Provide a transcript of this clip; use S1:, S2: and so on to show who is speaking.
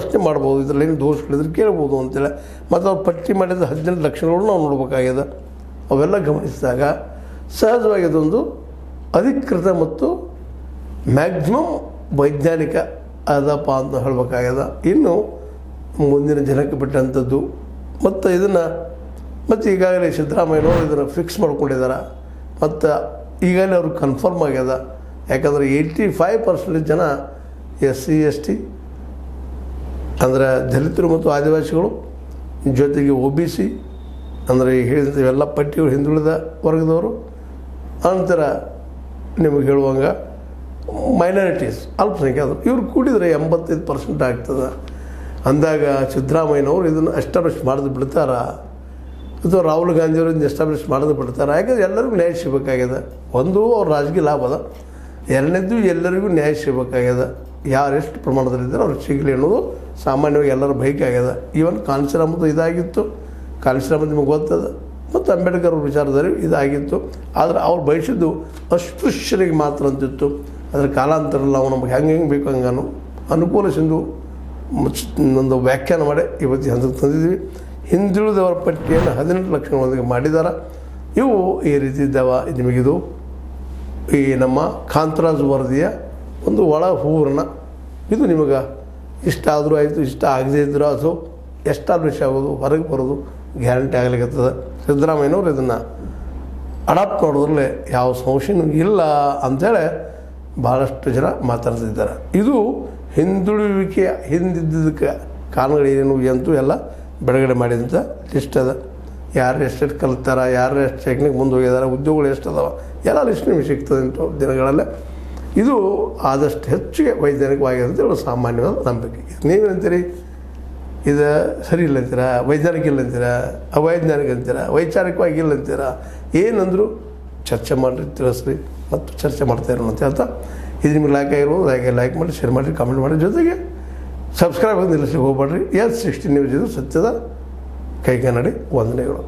S1: ಪ್ರಶ್ನೆ ಮಾಡ್ಬೋದು, ಇದರಲ್ಲಿ ಏನು ದೋಷಗಳಿದ್ರೆ ಕೇಳ್ಬೋದು ಅಂತೇಳಿ. ಮತ್ತು ಅವ್ರು ಪಟ್ಟಿ ಮಾಡಿದ 18 ಲಕ್ಷಣಗಳು ನಾವು ನೋಡ್ಬೇಕಾಗ್ಯದ. ಅವೆಲ್ಲ ಗಮನಿಸಿದಾಗ ಸಹಜವಾಗಿ ಅದೊಂದು ಅಧಿಕೃತ ಮತ್ತು ಮ್ಯಾಕ್ಸಿಮಮ್ ವೈಜ್ಞಾನಿಕ ಅದಪ್ಪ ಅಂತ ಹೇಳಬೇಕಾಗ್ಯದ. ಇನ್ನು ಮುಂದಿನ ಜನಕ್ಕೆ ಬಿಟ್ಟಂಥದ್ದು. ಮತ್ತು ಇದನ್ನು ಈಗಾಗಲೇ ಸಿದ್ದರಾಮಯ್ಯನವರು ಇದನ್ನು ಫಿಕ್ಸ್ ಮಾಡ್ಕೊಂಡಿದ್ದಾರೆ. ಮತ್ತು ಈಗಾಗಲೇ ಅವ್ರಿಗೆ ಕನ್ಫರ್ಮ್ ಆಗ್ಯದ. ಯಾಕಂದರೆ 85% ಜನ SC ST ಅಂದರೆ ದಲಿತರು ಮತ್ತು ಆದಿವಾಸಿಗಳು, ಜೊತೆಗೆ OBC ಅಂದರೆ ಹೇಳಿದ ಇವೆಲ್ಲ ಪಟ್ಟಿಗಳು ಹಿಂದುಳಿದ ವರ್ಗದವರು, ನಂತರ ನಿಮಗೆ ಹೇಳುವಂಗೆ ಮೈನಾರಿಟೀಸ್ ಅಲ್ಪಸಂಖ್ಯಾತರು, ಇವ್ರು ಕೂಡಿದರೆ 85% ಆಗ್ತದೆ. ಅಂದಾಗ ಸಿದ್ದರಾಮಯ್ಯನವರು ಇದನ್ನು ಎಸ್ಟಾಬ್ಲಿಷ್ ಮಾಡೋದು ಬಿಡ್ತಾರ ಅಥವಾ ರಾಹುಲ್ ಗಾಂಧಿಯವರು ಇದನ್ನು ಎಸ್ಟಾಬ್ಲಿಷ್ ಮಾಡೋದು ಬಿಡ್ತಾರೆ? ಯಾಕಂದರೆ ಎಲ್ಲರಿಗೂ ನ್ಯಾಯ ಸಿಗಬೇಕಾಗ್ಯದ. ಒಂದು ಅವ್ರ ರಾಜಕೀಯ ಲಾಭ ಅದ, ಎರಡನೇದು ಎಲ್ಲರಿಗೂ ನ್ಯಾಯ ಸಿಗಬೇಕಾಗ್ಯದ. ಯಾರೆಷ್ಟು ಪ್ರಮಾಣದಲ್ಲಿದ್ದಾರೆ ಅವ್ರಿಗೆ ಸಿಗಲಿ ಅನ್ನೋದು ಸಾಮಾನ್ಯವಾಗಿ ಎಲ್ಲರ ಬಯಕೆ ಆಗ್ಯದ. ಈವನ್ ಕಾನ್ಸಿರಾಮದ್ದು ಇದಾಗಿತ್ತು, ಕಾನ್ಸಿರಾಮದ್ದು ನಿಮಗೆ ಗೊತ್ತದ, ಮತ್ತು ಅಂಬೇಡ್ಕರ್ ಅವ್ರ ವಿಚಾರದಲ್ಲಿ ಇದಾಗಿತ್ತು. ಆದರೆ ಅವ್ರು ಬಯಸಿದ್ದು ಅಸ್ಪೃಶ್ಯರಿಗೆ ಮಾತ್ರ ಅಂತಿತ್ತು. ಅದರ ಕಾಲಾಂತರದಲ್ಲಿ ನಾವು ನಮಗೆ ಹೆಂಗೆ ಬೇಕು ಹಂಗಾನು ಅನುಕೂಲಿಸಿದ್ದು ಒಂದು ವ್ಯಾಖ್ಯಾನ ಮಾಡಿ ಇವತ್ತು ಹಂತಕ್ಕೆ ತಂದಿದ್ವಿ. ಹಿಂದುಳಿದವರ ಪಟ್ಟಿಯನ್ನು 18 ಲಕ್ಷಗಳೊಂದಿಗೆ ಮಾಡಿದ್ದಾರೆ. ಇವು ಈ ರೀತಿ ಇದ್ದಾವ. ನಿಮಗಿದು ಈ ನಮ್ಮ ಕಾಂತರಾಜ್ ವರದಿಯ ಒಂದು ಒಳ ಹೂರಣ. ಇದು ನಿಮಗೆ ಇಷ್ಟ ಆದರೂ ಆಯಿತು, ಇಷ್ಟ ಆಗದೇ ಇದ್ದರೂ ಅದು ಎಸ್ಟಾಬ್ಲಿಷ್ ಆಗೋದು, ಹೊರಗೆ ಬರೋದು ಗ್ಯಾರಂಟಿ ಆಗಲಿಕ್ಕತ್ತದ. ಸಿದ್ದರಾಮಯ್ಯನವರು ಇದನ್ನು ಅಡಾಪ್ಟ್ ಮಾಡೋದ್ರಲ್ಲೇ ಯಾವ ಸಂಶಯನೂ ಇಲ್ಲ ಅಂಥೇಳಿ ಭಾಳಷ್ಟು ಜನ ಮಾತಾಡ್ತಿದ್ದಾರೆ. ಇದು ಹಿಂದುಳುವಿಕೆಯ ಹಿಂದಿದ್ದಕ್ಕೆ ಕಾರಣಗಳೇನು ಅಂತೂ ಎಲ್ಲ ಬಿಡುಗಡೆ ಮಾಡಿದಂಥ ಲಿಸ್ಟ್ ಅದ. ಯಾರು ಎಷ್ಟೆಷ್ಟು ಕಲಿತಾರ, ಯಾರು ಎಷ್ಟು ಟೆಕ್ನಿಕ್ ಮುಂದೆ ಹೋಗಿದ್ದಾರೆ, ಉದ್ಯೋಗಗಳು ಎಷ್ಟು ಅದಾವ, ಎಲ್ಲ ಲಿಸ್ಟ್ ನಿಮಗೆ ಸಿಗ್ತದೆ ಇಂಥ ದಿನಗಳಲ್ಲೇ. ಇದು ಆದಷ್ಟು ಹೆಚ್ಚಿಗೆ ವೈಜ್ಞಾನಿಕವಾಗಿದೆ ಅಂತೇಳಿ ಸಾಮಾನ್ಯವಾದ ನಂಬಿಕೆ. ನೀವೇನಂತೀರಿ? ಇದು ಸರಿ ಇಲ್ಲ ಅಂತೀರ, ವೈಜ್ಞಾನಿಕ ಇಲ್ಲ ಅಂತೀರ, ಅವೈಜ್ಞಾನಿಕ ಅಂತೀರ, ವೈಚಾರಿಕವಾಗಿ ಇಲ್ಲ ಅಂತೀರ, ಏನಂದರೂ ಚರ್ಚೆ ಮಾಡಿರಿ, ತಿಳಿಸ್ರಿ ಮತ್ತು ಚರ್ಚೆ ಮಾಡ್ತಾ ಇರೋಣ ಅಂತ ಹೇಳ್ತಾ, ಇದು ನಿಮ್ಗೆ ಲೈಕ್ ಆಗಿರ್ಬೋದು. ಲೈಕ್ ಮಾಡಿ, ಶೇರ್ ಮಾಡಿರಿ, ಕಾಮೆಂಟ್ ಮಾಡಿ, ಜೊತೆಗೆ ಸಬ್ಸ್ಕ್ರೈಬ್ ಆಗಿ ನಿಲ್ಲಿಸಿ ಹೋಗ್ಬೇಡ್ರಿ. S60 ನ್ಯೂಸ್ ಇದು ಸತ್ಯದ ಕೈಗನ್ನಡಿ. ವಂದನೆಗಳು.